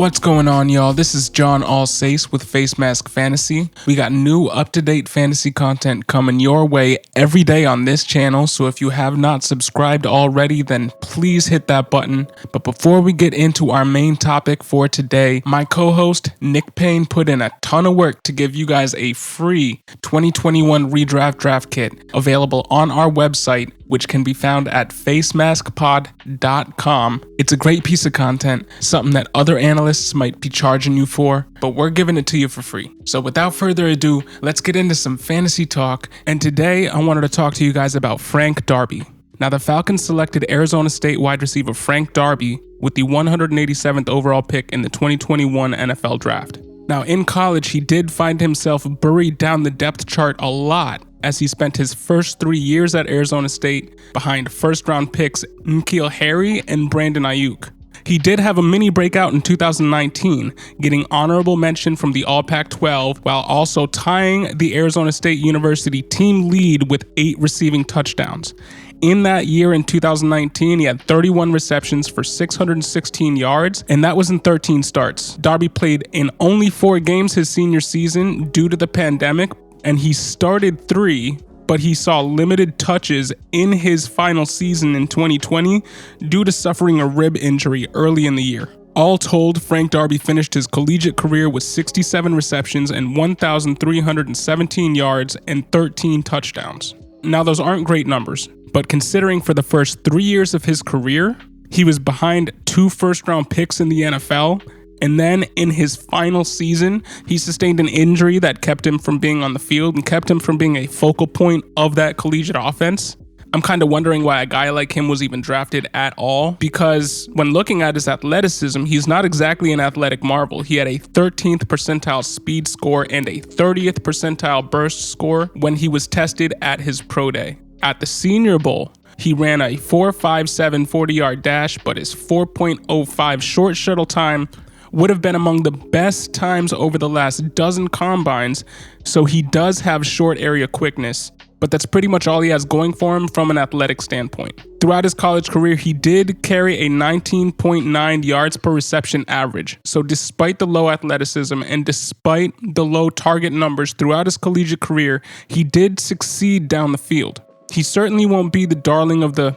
What's going on, y'all? This is John Alsace with Facemask Fantasy. We got new up-to-date fantasy content coming your way every day on this channel, so if you have not subscribed already, then please hit that button. But before we get into our main topic for today, my co-host Nick Payne put in a ton of work to give you guys a free 2021 Redraft draft kit available on our website, which can be found at facemaskpod.com. It's a great piece of content, something that other analysts might be charging you for, but we're giving it to you for free. So without further ado, let's get into some fantasy talk. And today I wanted to talk to you guys about Frank Darby. Now, the Falcons selected Arizona State wide receiver Frank Darby with the 187th overall pick in the 2021 NFL Draft. Now, in college, he did find himself buried down the depth chart a lot, as he spent his first 3 years at Arizona State behind first-round picks N'Keal Harry and Brandon Ayuk. He did have a mini breakout in 2019, getting honorable mention from the All-Pac-12 while also tying the Arizona State University team lead with 8 receiving touchdowns. In that year in 2019, he had 31 receptions for 616 yards, and that was in 13 starts. Darby played in only 4 games his senior season due to the pandemic, and he started 3, but he saw limited touches in his final season in 2020 due to suffering a rib injury early in the year. All told, Frank Darby finished his collegiate career with 67 receptions and 1,317 yards and 13 touchdowns. Now, those aren't great numbers, but considering for the first 3 years of his career, he was behind 2 first-round picks in the NFL, and then in his final season, he sustained an injury that kept him from being on the field and kept him from being a focal point of that collegiate offense. I'm kind of wondering why a guy like him was even drafted at all, because when looking at his athleticism, he's not exactly an athletic marvel. He had a 13th percentile speed score and a 30th percentile burst score when he was tested at his pro day. At the Senior Bowl, he ran a 4.57 40-yard dash, but his 4.05 short shuttle time would have been among the best times over the last dozen combines, so he does have short area quickness, but that's pretty much all he has going for him from an athletic standpoint. Throughout his college career, he did carry a 19.9 yards per reception average, so despite the low athleticism and despite the low target numbers throughout his collegiate career, he did succeed down the field. He certainly won't be the darling of the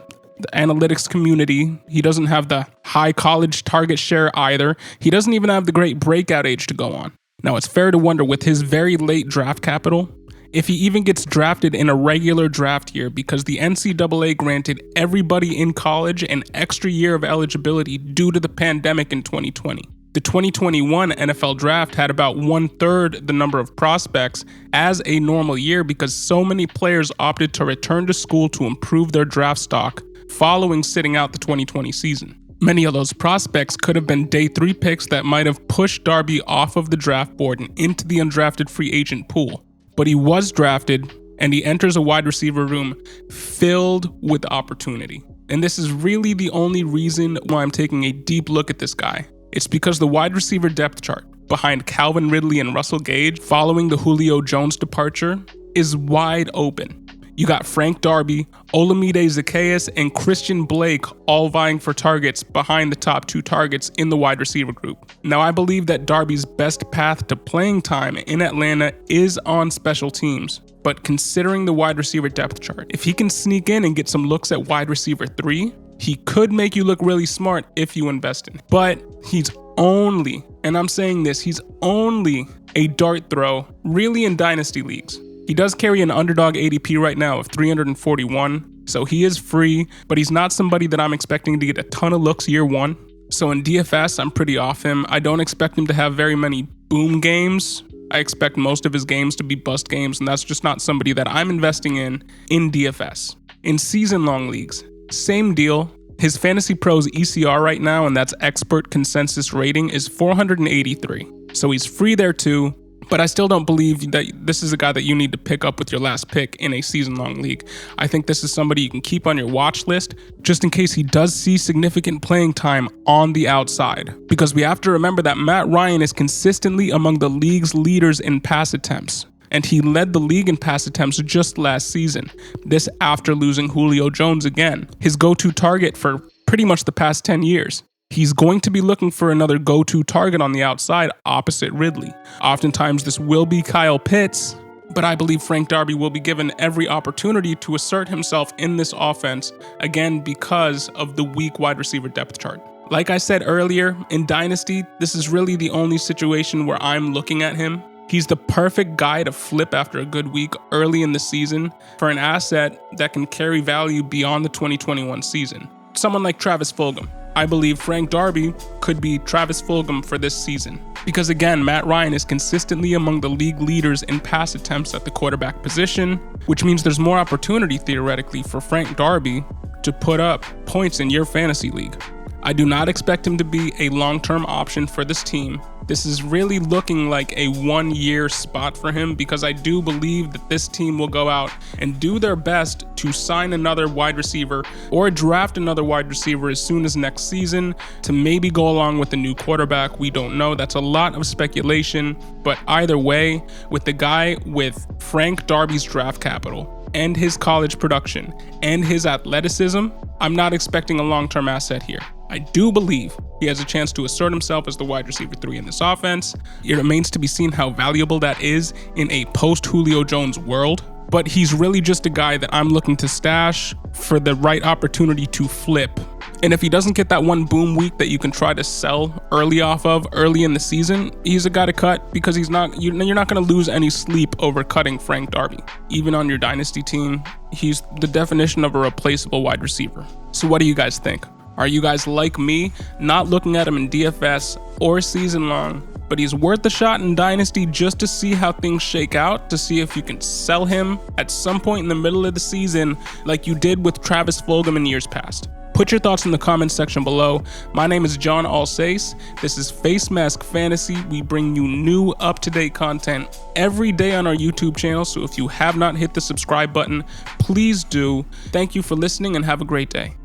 analytics community. He doesn't have the high college target share either. He doesn't even have the great breakout age to go on. Now, it's fair to wonder, with his very late draft capital, if he even gets drafted in a regular draft year, because the NCAA granted everybody in college an extra year of eligibility due to the pandemic in 2020. The 2021 NFL Draft had about 1/3 the number of prospects as a normal year because so many players opted to return to school to improve their draft stock following sitting out the 2020 season. Many of those prospects could have been day 3 picks that might have pushed Darby off of the draft board and into the undrafted free agent pool. But he was drafted, and he enters a wide receiver room filled with opportunity. And this is really the only reason why I'm taking a deep look at this guy. It's because the wide receiver depth chart behind Calvin Ridley and Russell Gage following the Julio Jones departure is wide open. You got Frank Darby, Olamide Zaccheaus, and Christian Blake all vying for targets behind the top 2 targets in the wide receiver group. Now, I believe that Darby's best path to playing time in Atlanta is on special teams. But considering the wide receiver depth chart, if he can sneak in and get some looks at wide receiver 3, he could make you look really smart if you invest in. But he's only, and I'm saying this, he's only a dart throw really in dynasty leagues. He does carry an underdog ADP right now of 341, so he is free, but he's not somebody that I'm expecting to get a ton of looks year 1. So in DFS, I'm pretty off him. I don't expect him to have very many boom games. I expect most of his games to be bust games, and that's just not somebody that I'm investing in DFS. In season-long leagues, same deal. His Fantasy Pros ECR right now, and that's expert consensus rating, is 483. So he's free there too. But I still don't believe that this is a guy that you need to pick up with your last pick in a season-long league. I think this is somebody you can keep on your watch list just in case he does see significant playing time on the outside. Because we have to remember that Matt Ryan is consistently among the league's leaders in pass attempts. And he led the league in pass attempts just last season. This after losing Julio Jones again, his go-to target for pretty much the past 10 years. He's going to be looking for another go-to target on the outside opposite Ridley. Oftentimes this will be Kyle Pitts, but I believe Frank Darby will be given every opportunity to assert himself in this offense, again because of the weak wide receiver depth chart. Like I said earlier, in Dynasty, this is really the only situation where I'm looking at him. He's the perfect guy to flip after a good week early in the season for an asset that can carry value beyond the 2021 season. Someone like Travis Fulgham. I believe Frank Darby could be Travis Fulgham for this season. Because again, Matt Ryan is consistently among the league leaders in pass attempts at the quarterback position, which means there's more opportunity theoretically for Frank Darby to put up points in your fantasy league. I do not expect him to be a long-term option for this team. This is really looking like a one-year spot for him because I do believe that this team will go out and do their best to sign another wide receiver or draft another wide receiver as soon as next season to maybe go along with the new quarterback. We don't know. That's a lot of speculation, but either way, with the guy with Frank Darby's draft capital and his college production and his athleticism, I'm not expecting a long-term asset here. I do believe he has a chance to assert himself as the wide receiver 3 in this offense. It remains to be seen how valuable that is in a post-Julio Jones world, but he's really just a guy that I'm looking to stash for the right opportunity to flip. And if he doesn't get that one boom week that you can try to sell early in the season, he's a guy to cut because you're not going to lose any sleep over cutting Frank Darby. Even on your dynasty team, he's the definition of a replaceable wide receiver. So what do you guys think? Are you guys like me, not looking at him in DFS or season long, but he's worth the shot in Dynasty just to see how things shake out, to see if you can sell him at some point in the middle of the season like you did with Travis Fulgham in years past? Put your thoughts in the comments section below. My name is John Alsace. This is Facemask Fantasy. We bring you new up-to-date content every day on our YouTube channel, so if you have not hit the subscribe button, please do. Thank you for listening and have a great day.